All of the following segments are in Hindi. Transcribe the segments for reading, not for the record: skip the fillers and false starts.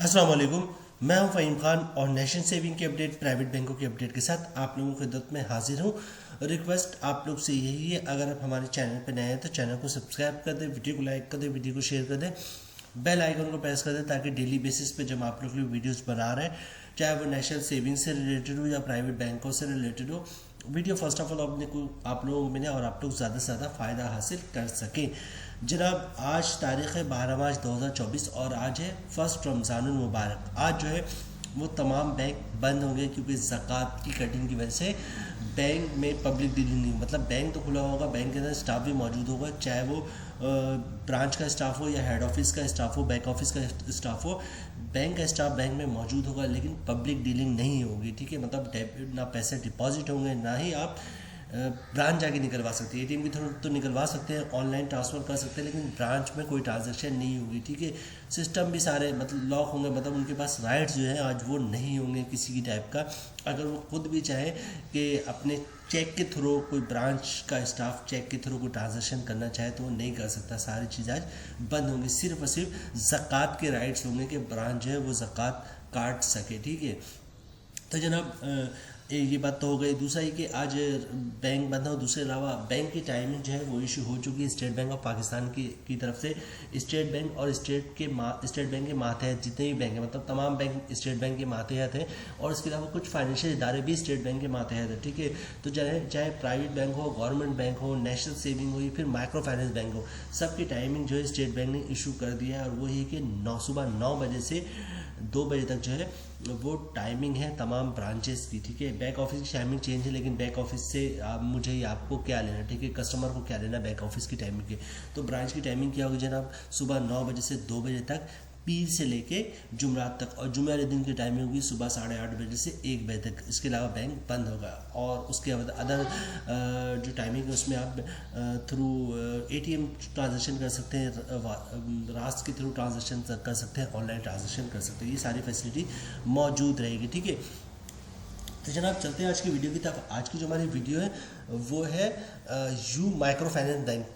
अस्सलाम वालेकुम। मैं हूं फ़हीम खान और नेशनल सेविंग के अपडेट, प्राइवेट बैंकों के अपडेट के साथ आप लोगों की खिदमत में हाजिर हूं। रिक्वेस्ट आप लोग से यही है, अगर आप हमारे चैनल पर नए हैं तो चैनल को सब्सक्राइब कर दें, वीडियो को लाइक कर दें, वीडियो को शेयर कर दें, बेल आइकन को प्रेस कर दें ताकि डेली बेसिस पे जब आप लोग के वीडियोस बना रहे हैं, चाहे वो नेशनल सेविंग से रिलेटेड हो या प्राइवेट बैंकों से रिलेटेड हो, वीडियो फर्स्ट ऑफ ऑल अपने को आप लोगों को मिले और आप लोग ज़्यादा से ज़्यादा फ़ायदा हासिल कर सकें। जनाब, आज तारीख़ है 12 मार्च 2024 और आज है फर्स्ट रमज़ानुल मुबारक। आज जो है वो तमाम बैंक बंद होंगे क्योंकि ज़कात की कटिंग की वजह से बैंक में पब्लिक डीलिंग नहीं, मतलब बैंक तो खुला होगा, बैंक के अंदर स्टाफ भी मौजूद होगा, चाहे वो ब्रांच का स्टाफ हो या हेड ऑफिस का स्टाफ हो, बैक ऑफिस का स्टाफ हो, बैंक का स्टाफ बैंक में मौजूद होगा, लेकिन पब्लिक डीलिंग नहीं होगी। ठीक है, मतलब ना पैसे डिपॉजिट होंगे, ना ही आप ब्रांच जाके निकलवा सकते हैं। एटीएम के थ्रू तो निकलवा सकते हैं, ऑनलाइन ट्रांसफ़र कर सकते हैं, लेकिन ब्रांच में कोई ट्रांजैक्शन नहीं होगी। ठीक है, सिस्टम भी सारे मतलब लॉक होंगे, मतलब उनके पास राइट्स जो है आज वो नहीं होंगे किसी की टाइप का। अगर वो खुद भी चाहे कि अपने चेक के थ्रू, कोई ब्रांच का स्टाफ चेक के थ्रू कोई ट्रांजैक्शन करना चाहे तो वो नहीं कर सकता। सारी चीज़ आज बंद होंगी, सिर्फ और सिर्फ ज़कात के राइट्स होंगे कि ब्रांच जो है वो ज़कात काट सके। ठीक है, तो जनाब ये बात तो हो गई। दूसरा ये कि आज बैंक बंद हो, दूसरे अलावा बैंक की टाइमिंग जो है वो इशू हो चुकी है स्टेट बैंक ऑफ पाकिस्तान की तरफ से। स्टेट बैंक और स्टेट बैंक के मातहत जितने भी बैंक हैं, मतलब तमाम बैंक स्टेट बैंक के मातहत हैं, और इसके अलावा कुछ फाइनेंशियल इदारे भी स्टेट बैंक के मातहत है। ठीक है, तो चाहे प्राइवेट बैंक हो, गवर्नमेंट बैंक हो, नेशनल सेविंग हो या फिर माइक्रो फाइनेंस बैंक हो, सबकी टाइमिंग जो है स्टेट बैंक ने इशू कर दिया है, और वो ये कि सुबह 9 बजे से 2 बजे तक जो है वो टाइमिंग है तमाम ब्रांचेस की। ठीक है, बैक ऑफिस की टाइमिंग चेंज है, लेकिन बैक ऑफिस से मुझे या आपको क्या लेना, ठीक है, कस्टमर को क्या लेना बैक ऑफिस की टाइमिंग के। तो ब्रांच की टाइमिंग क्या होगी जनाब, सुबह 9 बजे से 2 बजे तक, पीर से लेके जुमरात तक, और जुमे वाले दिन की टाइमिंग होगी सुबह 8:30 बजे से 1 बजे तक। इसके अलावा बैंक बंद होगा, और उसके बाद अदर जो टाइमिंग है उसमें आप थ्रू एटीएम ट्रांजैक्शन कर सकते हैं, रास्त के थ्रू ट्रांजैक्शन कर सकते हैं, ऑनलाइन ट्रांजैक्शन कर सकते हैं, ये सारी फैसिलिटी मौजूद रहेगी। ठीक है, तो जनाब चलते हैं आज की वीडियो की तरफ। आज की जो हमारी वीडियो है वो है यू माइक्रो फाइनेंस बैंक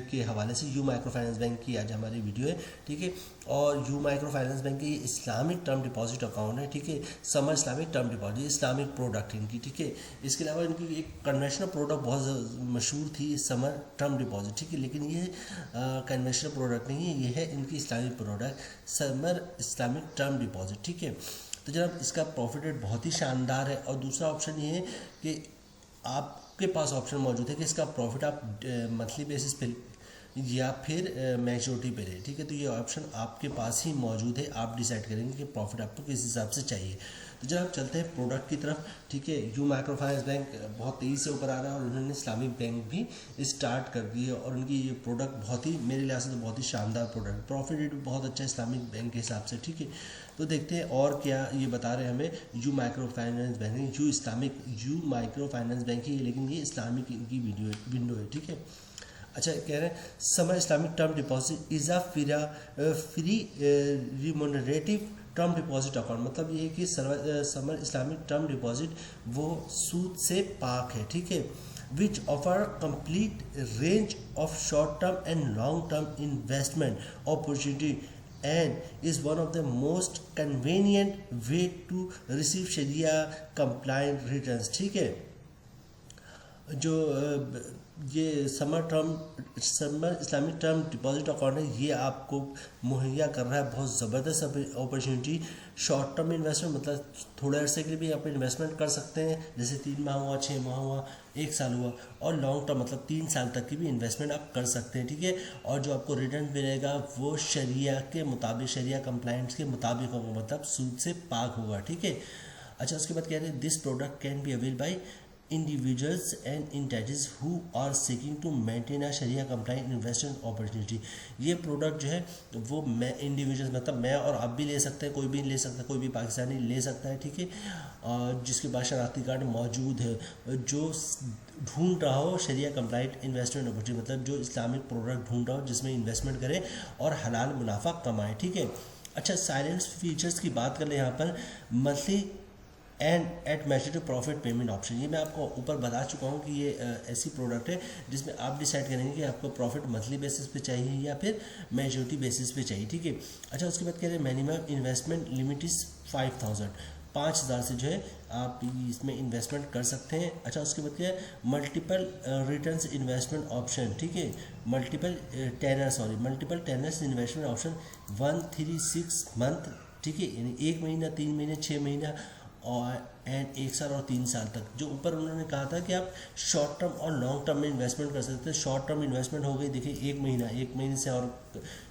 के हवाले से। यू माइक्रो फाइनेंस बैंक की आज हमारी वीडियो है। ठीक है, और यू माइक्रो फाइनेंस बैंक की इस्लामिक टर्म डिपॉजिट अकाउंट है। ठीक है, summer Islamic term deposit, Islamic product इनकी। ठीक है, इसके अलावा इनकी एक कन्वेंशनल प्रोडक्ट बहुत मशहूर थी, समर टर्म डिपॉजिट। ठीक है, लेकिन ये कन्वेंशनल प्रोडक्ट नहीं है, ये है इनकी Islamic product, summer Islamic term deposit. ठीक है, तो जनाब इसका प्रॉफिट रेट बहुत ही शानदार है, और दूसरा ऑप्शन ये है कि आपके पास ऑप्शन मौजूद है कि इसका प्रॉफिट आप मंथली बेसिस पे या फिर मैच्योरिटी पे ले। ठीक है, तो ये ऑप्शन आपके पास ही मौजूद है, आप डिसाइड करेंगे कि प्रॉफिट आपको किस हिसाब से चाहिए। तो जब आप चलते हैं प्रोडक्ट की तरफ। ठीक है, यू माइक्रो फाइनेंस बैंक बहुत तेज़ी से ऊपर आ रहा है, और उन्होंने इस्लामिक बैंक भी स्टार्ट कर दी है, और उनकी ये प्रोडक्ट बहुत ही, मेरे लिहाज से तो बहुत ही शानदार प्रोडक्ट, प्रॉफिट रेट भी बहुत अच्छा है इस्लामिक बैंक के हिसाब से। ठीक है, तो देखते हैं और क्या ये बता रहे हैं हमें U microfinance bank. U microfinance bank ही है, लेकिन ये इस्लामिक की विंडो है। ठीक है, अच्छा कह रहे हैं समर Islamic term deposit is a free remunerative term deposit account. मतलब ये है कि समर इस्लामिक टर्म डिपॉजिट वो सूद से पाक है। ठीक है, which offer complete range of short term and long term investment opportunity and is one of the most convenient way to receive Sharia compliant returns। ठीक है, जो ये summer Islamic term deposit account है, ये आपको मुहैया कर रहा है बहुत ज़बरदस्त अपॉर्चुनिटी। शॉर्ट टर्म इन्वेस्टमेंट, मतलब थोड़े अरसे के लिए भी आप इन्वेस्टमेंट कर सकते हैं, जैसे 3 माह हुआ, 6 माह हुआ, 1 साल हुआ, और लॉन्ग टर्म मतलब 3 साल तक की भी इन्वेस्टमेंट आप कर सकते हैं। ठीक है, और जो आपको रिटर्न मिलेगा वो शरिया के मुताबिक, शरिया कंप्लाइंस के मुताबिक होगा, मतलब सूद से पाक होगा। ठीक है, अच्छा उसके बाद कह रहे हैं this product can be avail by individuals and entities who are seeking to maintain a sharia compliant investment opportunity। ये प्रोडक्ट जो है वो मैं इंडिविजुअल्स, मतलब मैं और आप भी ले सकते हैं, कोई भी ले सकता है, कोई भी पाकिस्तानी ले सकता है। ठीक है, जिसके पास शनाख्ती कार्ड मौजूद है, जो ढूंढ रहा हो शरिया कंप्लाइंट इन्वेस्टमेंट अपॉर्चुनिटी, मतलब जो इस्लामिक प्रोडक्ट ढूंढ रहा हो जिसमें इन्वेस्टमेंट करे और हलाल मुनाफा कमाए। ठीक है, अच्छा साइलेंस फीचर्स की बात कर ले यहाँ पर, monthly and at maturity profit payment option. ये मैं आपको ऊपर बता चुका हूँ कि ये ऐसी प्रोडक्ट है जिसमें आप डिसाइड करेंगे कि आपको प्रॉफिट मंथली बेसिस पे चाहिए या फिर मैच्योरिटी बेसिस पे चाहिए, ठीक है। अच्छा, उसके बाद कह रहे हैं मिनिमम इन्वेस्टमेंट लिमिट इज़ 5000, 5000 से जो है आप इसमें इन्वेस्टमेंट कर सकते हैं। अच्छा, उसके बाद क्या है मल्टीपल रिटर्न्स इन्वेस्टमेंट ऑप्शन, ठीक है, मल्टीपल टेनर्स इन्वेस्टमेंट ऑप्शन 136 मंथ, ठीक है, यानी 1 महीना, 3 महीने, 6 महीना और एंड 1 साल और 3 साल तक। जो ऊपर उन्होंने कहा था कि आप शॉर्ट टर्म और लॉन्ग टर्म में इन्वेस्टमेंट कर सकते हैं। शॉर्ट टर्म इन्वेस्टमेंट हो गई, देखिए 1 महीना, 1 महीने से और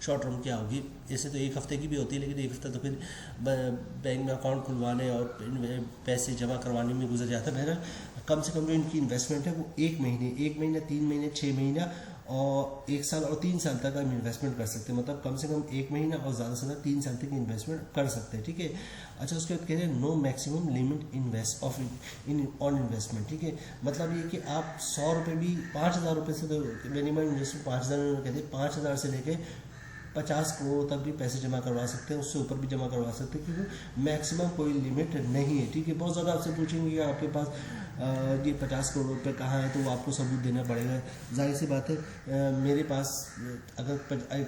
शॉर्ट टर्म क्या होगी, ऐसे तो 1 हफ्ते की भी होती है, लेकिन 1 हफ्ता तो फिर बैंक में अकाउंट खुलवाने और पैसे जमा करवाने में गुजर जाता है। बहरहाल कम से कम जो इनकी इन्वेस्टमेंट है वो 1 महीने, 3 महीने, 6 महीना और 1 साल और 3 साल तक हम इन्वेस्टमेंट कर सकते हैं। मतलब कम से कम 1 महीना और ज़्यादा से ज़्यादा 3 साल तक इन्वेस्टमेंट कर सकते हैं, ठीक है। अच्छा, उसके बाद कह रहे हैं no maximum limit invest of on investment, ठीक है। मतलब ये कि आप 100 रुपये भी 5000 रुपये से, तो मिनिमम इन्वेस्टमेंट 5000 कहते हैं, 5000 से लेके 50 करोड़ तक भी पैसे जमा करवा सकते हैं, उससे ऊपर भी जमा करवा सकते हैं, क्योंकि मैक्सिमम कोई लिमिट नहीं है, ठीक है। बहुत ज़्यादा आपसे पूछेंगे कि आपके पास ये 50 करोड़ रुपये कहाँ है, तो वो आपको सबूत देना पड़ेगा। जाहिर सी बात है, मेरे पास अगर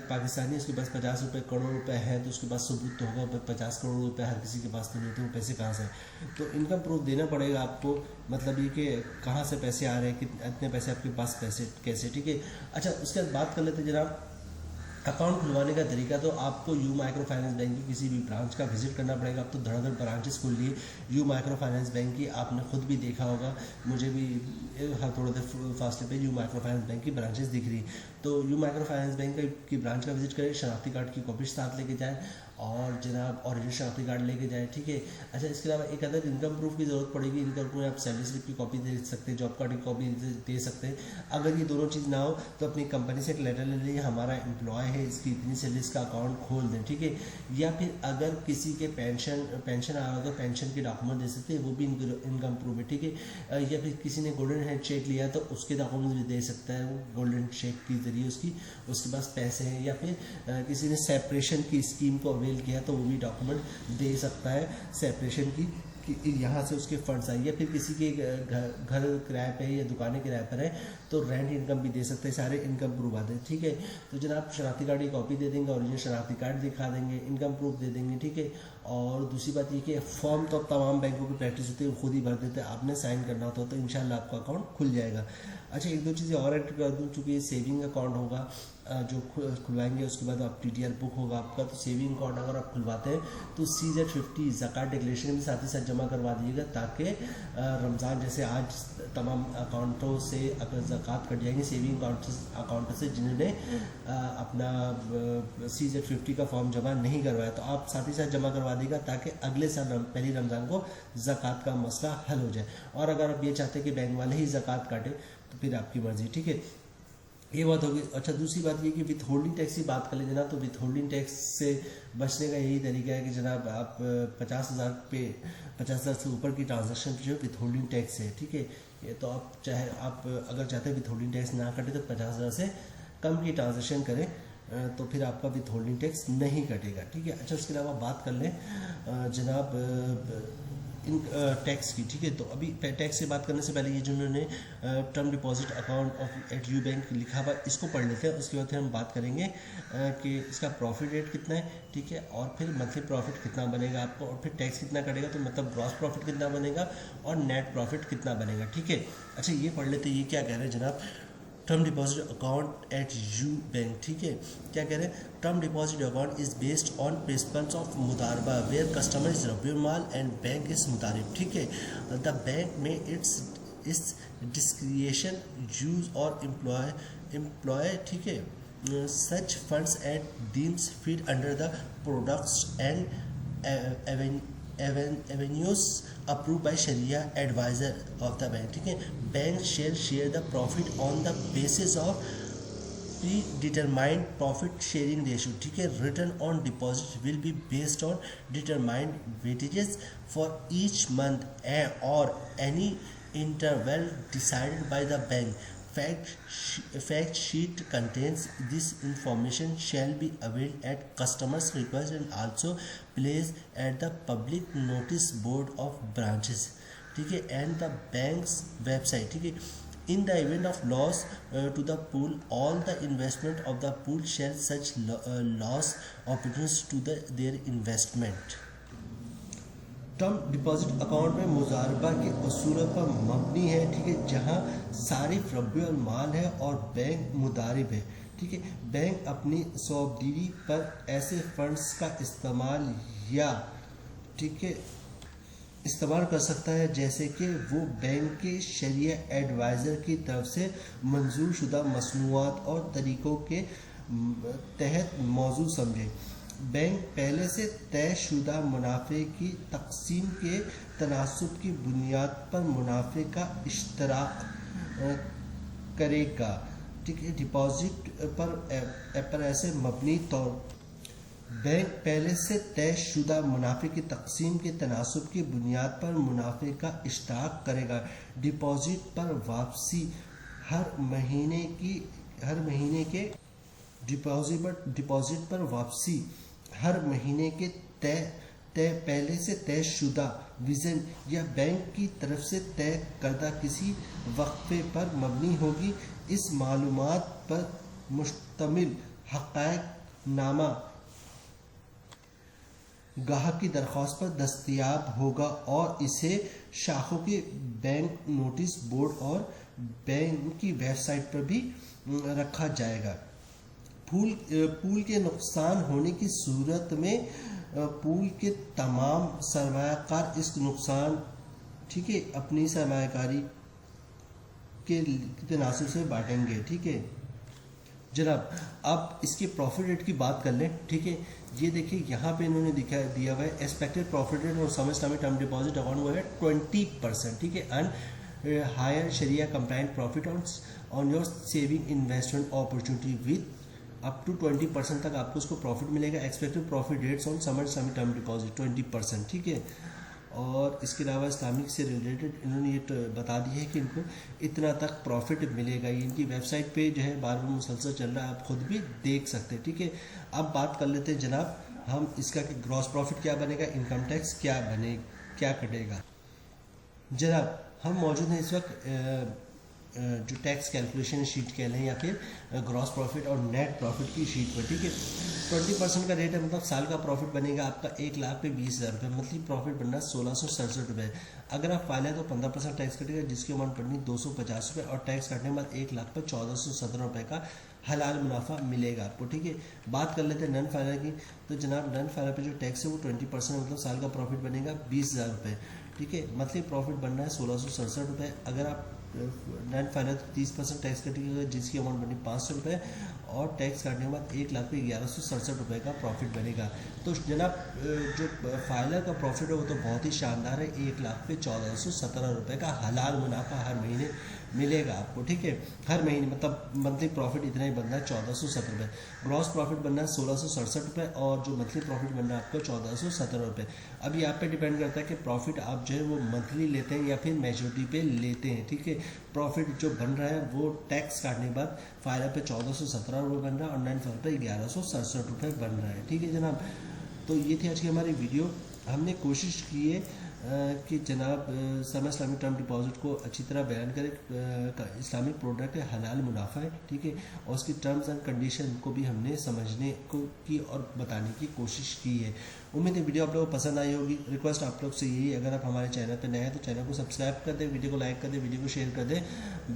पाकिस्तानी उसके पास 50 करोड़ रुपये हैं तो उसके पास सबूत तो होगा। 50 करोड़ रुपये हर किसी के पास तो नहीं होते, वो पैसे कहाँ से हैं, तो इनकम प्रूफ देना पड़ेगा आपको। मतलब ये कि कहाँ से पैसे आ रहे हैं, कितने पैसे आपके पास, पैसे कैसे, ठीक है। अच्छा, उसके बाद बात कर लेते हैं जनाब अकाउंट खुलवाने का तरीका। तो आपको यू माइक्रो फाइनेंस बैंक की किसी भी ब्रांच का विजिट करना पड़ेगा। अब तो धड़ाधड़ ब्रांचेस खुल लिए यू माइक्रो फाइनेंस बैंक की, आपने खुद भी देखा होगा, मुझे भी हर थोड़े देर फासले पे यू माइक्रो फाइनेंस बैंक की ब्रांचेस दिख रही। तो यू माइक्रो फाइनेंस बैंक की ब्रांच का विजिट करें, शनाख्ती कार्ड की कॉपी साथ लेके जाएँ और जनाब ओरिजिनल शनाख्ती कार्ड लेके जाएँ, ठीक है। अच्छा, इसके अलावा एक अदर इनकम प्रूफ की ज़रूरत पड़ेगी। इनकम में आप सैलरी स्लिप की कॉपी दे सकते हैं, जॉब कार्ड की कॉपी दे सकते हैं। अगर ये दोनों चीज़ ना हो तो अपनी कंपनी से एक लेटर ले लीजिए, हमारा एम्प्लॉय है, इसकी इतनी सैलरी, इसका अकाउंट खोल दें, ठीक है। या फिर अगर किसी के पेंशन आ रहा हो तो पेंशन के डॉक्यूमेंट दे सकते हैं, वो भी इनकम प्रूफ है, ठीक है। या फिर किसी ने गोल्डन हैंड चेक लिया तो उसके डॉक्यूमेंट्स भी दे सकता है, वो गोल्डन चेक के जरिए उसके पास पैसे हैं। या फिर किसी ने सेपरेशन की स्कीम को अवेल किया तो वो भी डॉक्यूमेंट दे सकता है सेपरेशन की, कि यहाँ से उसके फंड्स आए। या फिर किसी के घर किराए पे है या दुकानें किराए पर है तो रेंट इनकम भी दे सकते हैं, सारे इनकम प्रूफ आते हैं, ठीक है। तो जनाब शनाख्ती कार्ड की कॉपी दे देंगे, ओरिजिनल शनाख्ती कार्ड दिखा देंगे, इनकम प्रूफ दे देंगे, ठीक है। और दूसरी बात ये कि फॉर्म तो तमाम बैंकों की प्रैक्टिस होती है, वो खुद ही भर देते हैं, आपने साइन करना होता है, तो इंशाल्लाह आपका अकाउंट खुल जाएगा। अच्छा, 1-2 चीज़ें और ऐड कर दूँ, चूँकि सेविंग अकाउंट होगा जो खुलवाएंगे, उसके बाद आप TDR बुक होगा आपका। तो सेविंग अकाउंट अगर आप खुलवाते हैं तो CZ50 ज़कात डिक्लेरेशन भी साथ ही साथ जमा करवा दीजिएगा, ताकि रमज़ान जैसे आज तमाम अकाउंटों से अगर ज़कात कट जाएंगे सेविंग अकाउंट से जिन्होंने अपना CZ50 का फॉर्म जमा नहीं करवाया, तो आप साथ ही साथ जमा करवा दीजिएगा, ताकि अगले साल पहली रमज़ान को ज़कात का मसला हल हो जाए। और अगर आप ये चाहते हैं कि बैंक वाले ही ज़कात काटें तो फिर आपकी मर्ज़ी, ठीक है। ये बात होगी। अच्छा, दूसरी बात ये कि विथ होल्डिंग टैक्स की बात कर लें जनाब, तो विथ होल्डिंग टैक्स से बचने का यही तरीका है कि जनाब आप 50,000 से ऊपर की ट्रांजैक्शन जो विथ होल्डिंग टैक्स है, ठीक है। ये तो आप अगर चाहते हैं विथ होल्डिंग टैक्स ना कटे तो 50,000 से कम की ट्रांजैक्शन करें, तो फिर आपका विथ होल्डिंग टैक्स नहीं कटेगा, ठीक है। अच्छा, उसके अलावा बात कर लें जनाब इन टैक्स की, ठीक है। तो अभी टैक्स से बात करने से पहले ये जो उन्होंने term deposit account at U bank लिखा हुआ, इसको पढ़ लेते हैं। उसके बाद फिर हम बात करेंगे कि इसका प्रॉफिट रेट कितना है, ठीक है, और फिर मंथली प्रॉफिट कितना बनेगा आपको, और फिर टैक्स कितना कटेगा, तो मतलब ग्रॉस प्रॉफिट कितना बनेगा और नेट प्रॉफिट कितना बनेगा, ठीक है। अच्छा, ये पढ़ लेते हैं, ये क्या कह रहे हैं जनाब, term deposit account at U bank, ठीक है। क्या कह रहे हैं, term deposit account is based on principles of मुदारबा वेयर कस्टमर इज रबीउल माल एंड बैंक इज मुदारिब, ठीक है। The bank may its discretion use और एम्प्लॉय, ठीक है, such funds at deems fit under the products and avenues approved by Sharia advisor of the bank, ठीक है। Bank share the profit on the basis of predetermined profit sharing ratio, ठीक है। Return on deposit will be based on determined weightages for each month or any interval decided by the bank fact sheet contains this information shall be availed at customer's request and also placed at the public notice board of branches, ठीक है, and the bank's website, ठीक है. In the event of loss to the pool, all the investment of the pool shall such loss opportunities to their investment. Term deposit account में मुजारबा के असूलों पर मबनी है, ठीक है, जहां सारिफ रब्बी माल है और बैंक मुदारिब है, ठीक है. बैंक अपनी सौबदीदी पर ऐसे फंड्स का इस्तेमाल या, ठीक है, इस्तेमाल कर सकता है जैसे कि वो बैंक के शरिया एडवाइज़र की तरफ से मंजूर शुदा मसनूआत और तरीक़ों के तहत मौजू समझे. बैंक पहले से तयशुदा मुनाफे की तकसीम के तनासुब की बुनियाद पर मुनाफे का इश्तराक करेगा, ठीक है. डिपॉजिट पर ऐसे मबनी तौर बैंक पहले से तयशुदा मुनाफे की तकसीम के तनासुब की बुनियाद पर मुनाफे का इश्तराक करेगा. डिपॉजिट पर वापसी हर महीने के डिपॉजिट पर वापसी हर महीने के पहले से तयशुदा विज़न या बैंक की तरफ से तय करदा किसी वक्फे पर मबनी होगी. इस मालूमात पर मुश्तमिल हक़ाइक़ नामा गाहक की दरख्वास्त पर दस्तयाब होगा और इसे शाखों के बैंक नोटिस बोर्ड और बैंक की वेबसाइट पर भी रखा जाएगा. पूल के नुकसान होने की सूरत में पूल के तमाम सरमायाकार इस नुकसान, ठीक है, अपनी सरमायाकारी के तनासुब से बांटेंगे, ठीक है जनाब. अब इसके प्रॉफिट रेट की बात कर लें, ठीक है. ये देखिए यहाँ पे इन्होंने दिया हुआ है एक्सपेक्टेड प्रॉफिट रेट और some Islamic term deposit account हुआ है 20%, ठीक है. And higher sharia compliant profit on your saving investment opportunity with up to 20% तक आपको उसको प्रॉफिट मिलेगा. Expected profit rates on summer Islamic term deposit 20%, ठीक है. और इसके अलावा इस्लामिक से रिलेटेड इन्होंने ये बता दिया है कि इनको इतना तक प्रॉफिट मिलेगा. ये इनकी वेबसाइट पे जो है बार बार मुसलसल चल रहा है, आप खुद भी देख सकते हैं, ठीक है. अब बात कर लेते हैं जनाब हम इसका कि ग्रॉस प्रॉफिट क्या बनेगा, इनकम टैक्स क्या कटेगा. जनाब हम मौजूद हैं इस वक्त जो टैक्स कैलकुलेशन शीट कह लें या फिर ग्रॉस प्रॉफिट और नेट प्रॉफिट की शीट पर, ठीक है. 20% का रेट है, मतलब साल का प्रॉफिट बनेगा आपका 1,20,000 रुपये. मंथली प्रॉफिट बनना 1,667 रुपये. अगर आप फाइल है तो 15% टैक्स कटेगा जिसकी अमाउंट पड़नी 250 रुपये और टैक्स कटने के बाद 1,00,000 पर 1,417 रुपये का हलाल मुनाफा मिलेगा आपको, ठीक है. बात कर लेते हैं नन फाइनल की. तो जनाब नन फाइनल पे जो टैक्स है वो 20%, मतलब साल का प्रॉफिट बनेगा 20,000 रुपये, ठीक है. मंथली प्रॉफिट बनना है 1,667 रुपये. अगर आप नॉन फाइनल 30% टैक्स कटेगा जिसकी अमाउंट बनी 500 रुपये और टैक्स काटने के बाद 1,00,000 पे 1,167 रुपये का प्रॉफिट बनेगा. तो जनाब जो फाइनल का प्रॉफिट है वो तो बहुत ही शानदार है. 1,00,000 पे 1,417 रुपये का हलाल मुनाफा हर महीने मिलेगा आपको, ठीक है. हर महीने मतलब मंथली प्रॉफिट इतना ही बनना है 1,417 रुपये. ग्रॉस प्रॉफिट बनना है 1,667 रुपये और जो मंथली प्रॉफिट बनना है आपको 1,417 रुपये. अब ये आप पे डिपेंड करता है कि प्रॉफिट आप जो है वो मंथली लेते हैं या फिर मैच्योरिटी पे लेते हैं, ठीक है. प्रॉफिट जो बन रहा है वो टैक्स काटने के बाद फाइनल पे 1,417 रुपये बन रहा है और नॉन फाइनल पे 1,167 रुपये बन रहा है, ठीक है जनाब. तो ये थी आज की हमारी वीडियो. हमने कोशिश की है कि जनाब समर इस्लामिक टर्म डिपॉजिट को अच्छी तरह बयान करें. इस्लामिक प्रोडक्ट है, हलाल मुनाफा है, ठीक है. और उसकी टर्म्स एंड कंडीशन को भी हमने समझने को की और बताने की कोशिश की है. उम्मीद है वीडियो आप लोगों को पसंद आई होगी. रिक्वेस्ट आप लोग से यही, अगर आप हमारे चैनल पर नए हैं तो चैनल को सब्सक्राइब कर दें, वीडियो को लाइक कर दें, वीडियो को शेयर कर दें,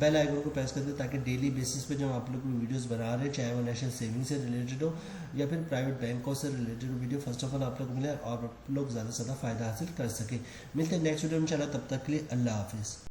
बेल आइकन को प्रेस कर दें ताकि डेली बेसिस पे जब आप लोग वीडियोस बना रहे हैं चाहे वो नेशनल सेविंग से रिलेटेड हो या फिर प्राइवेट बैंकों से related video first of all आप लोग मिले और आप लोग ज़्यादा से ज़्यादा फ़ायदा हासिल कर सकें. मिलते हैं नेक्स्ट वीडियो में इंशाल्लाह. तब तक के लिए अल्लाह हाफिज़.